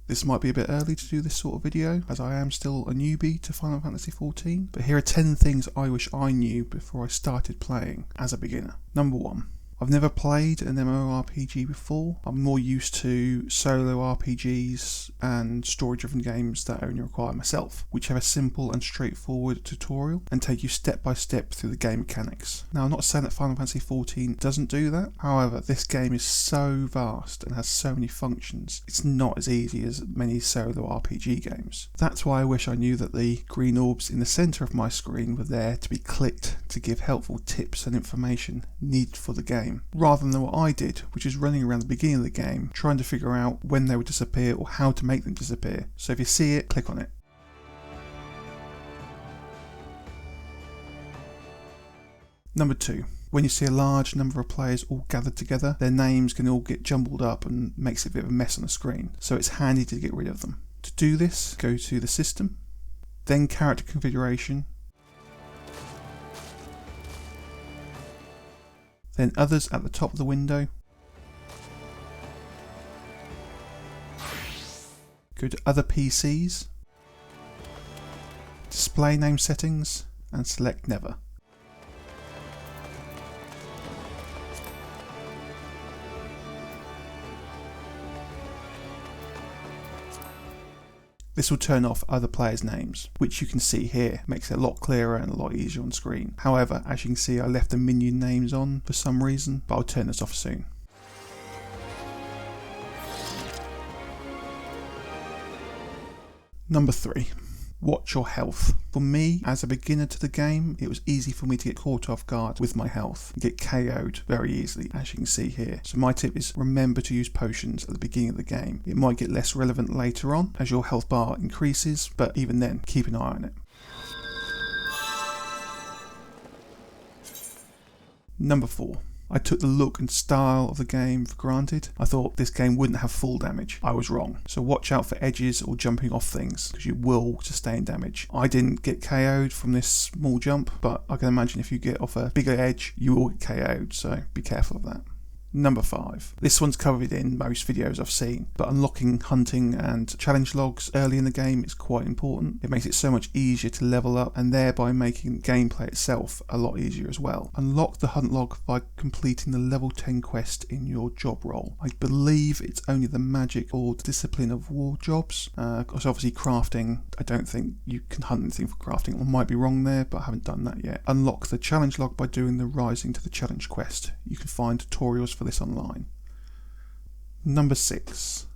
This might be a bit early to do this sort of video, as I am still a newbie to Final Fantasy XIV, but here are 10 things I wish I knew before I started playing as a beginner. Number 1. I've never played an MMORPG before. I'm more used to solo RPGs and story-driven games that only require myself, which have a simple and straightforward tutorial and take you step by step through the game mechanics. Now, I'm not saying that Final Fantasy XIV doesn't do that. However, this game is so vast and has so many functions, it's not as easy as many solo RPG games. That's why I wish I knew that the green orbs in the centre of my screen were there to be clicked to give helpful tips and information needed for the game, rather than what I did, which is running around the beginning of the game trying to figure out when they would disappear or how to make them disappear. So if you see it, click on it. Number 2. When you see a large number of players all gathered together, their names can all get jumbled up and makes it a bit of a mess on the screen, so it's handy to get rid of them. To do this, go to the system, then character configuration, then others at the top of the window. Go to other PCs, display name settings, and select never. This will turn off other players' names, which you can see here, makes it a lot clearer and a lot easier on screen. However, as you can see, I left the minion names on for some reason, but I'll turn this off soon. Number 3. Watch your health. For me, as a beginner to the game, it was easy for me to get caught off guard with my health and get KO'd very easily, as you can see here. So my tip is remember to use potions at the beginning of the game. It might get less relevant later on as your health bar increases, but even then, keep an eye on it. Number 4. I took the look and style of the game for granted. I thought this game wouldn't have full damage. I was wrong. So watch out for edges or jumping off things, because you will sustain damage. I didn't get KO'd from this small jump, but I can imagine if you get off a bigger edge, you will get KO'd, so be careful of that. Number 5. This one's covered in most videos I've seen, but unlocking hunting and challenge logs early in the game is quite important. It makes it so much easier to level up and thereby making gameplay itself a lot easier as well. Unlock the hunt log by completing the level 10 quest in your job role. I believe it's only the magic or discipline of war jobs, because obviously crafting, I don't think you can hunt anything for crafting. I might be wrong there, but I haven't done that yet. Unlock the challenge log by doing the rising to the challenge quest. You can find tutorials for this online. Number 6.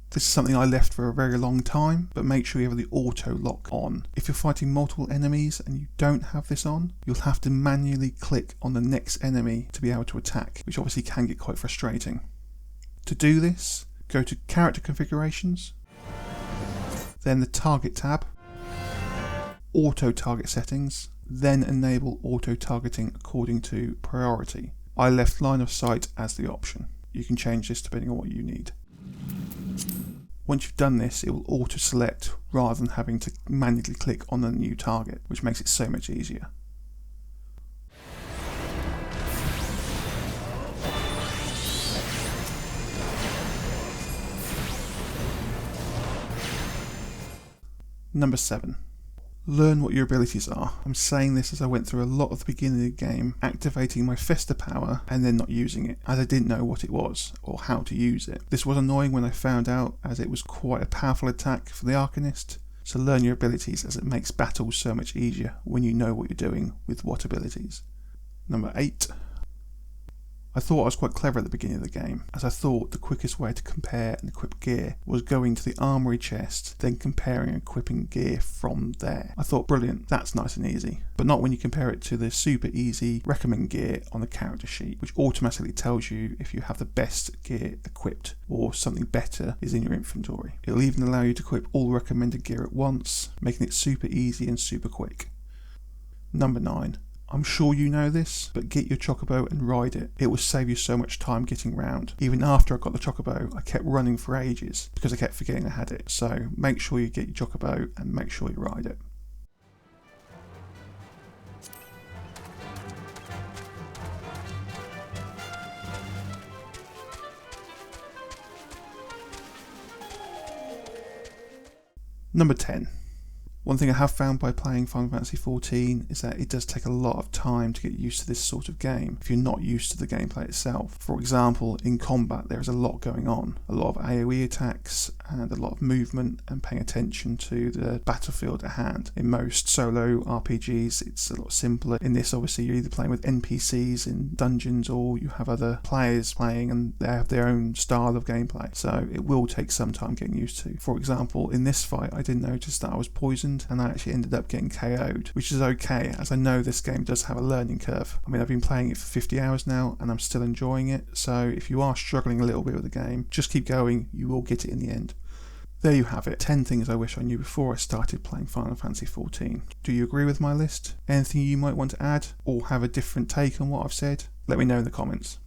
This is something I left for a very long time, but make sure you have the auto lock on. If you're fighting multiple enemies and you don't have this on, you'll have to manually click on the next enemy to be able to attack, which obviously can get quite frustrating. To do this, go to character configurations, then the target tab, auto target settings, then enable auto targeting according to priority. I left line of sight as the option. You can change this depending on what you need. Once you've done this, it will auto select rather than having to manually click on a new target, which makes it so much easier. Number 7. Learn what your abilities are. I'm saying this as I went through a lot of the beginning of the game, activating my Festa power and then not using it, as I didn't know what it was or how to use it. This was annoying when I found out, as it was quite a powerful attack for the Arcanist. So learn your abilities, as it makes battles so much easier when you know what you're doing with what abilities. Number 8. I thought I was quite clever at the beginning of the game, as I thought the quickest way to compare and equip gear was going to the armory chest, then comparing and equipping gear from there. I thought, brilliant, that's nice and easy. But not when you compare it to the super easy recommend gear on the character sheet, which automatically tells you if you have the best gear equipped or something better is in your inventory. It'll even allow you to equip all recommended gear at once, making it super easy and super quick. Number 9. I'm sure you know this, but get your chocobo and ride it. It will save you so much time getting round. Even after I got the chocobo, I kept running for ages because I kept forgetting I had it. So make sure you get your chocobo and make sure you ride it. Number 10. One thing I have found by playing Final Fantasy XIV is that it does take a lot of time to get used to this sort of game if you're not used to the gameplay itself. For example, in combat there is a lot going on, a lot of AoE attacks and a lot of movement and paying attention to the battlefield at hand. In most solo RPGs it's a lot simpler. In this obviously you're either playing with NPCs in dungeons or you have other players playing and they have their own style of gameplay, so it will take some time getting used to. For example, in this fight I didn't notice that I was poisoned and I actually ended up getting KO'd, which is okay as I know this game does have a learning curve. I mean, I've been playing it for 50 hours now and I'm still enjoying it, so if you are struggling a little bit with the game, just keep going, you will get it in the end. There you have it, 10 things I wish I knew before I started playing Final Fantasy XIV. Do you agree with my list? Anything you might want to add or have a different take on what I've said? Let me know in the comments.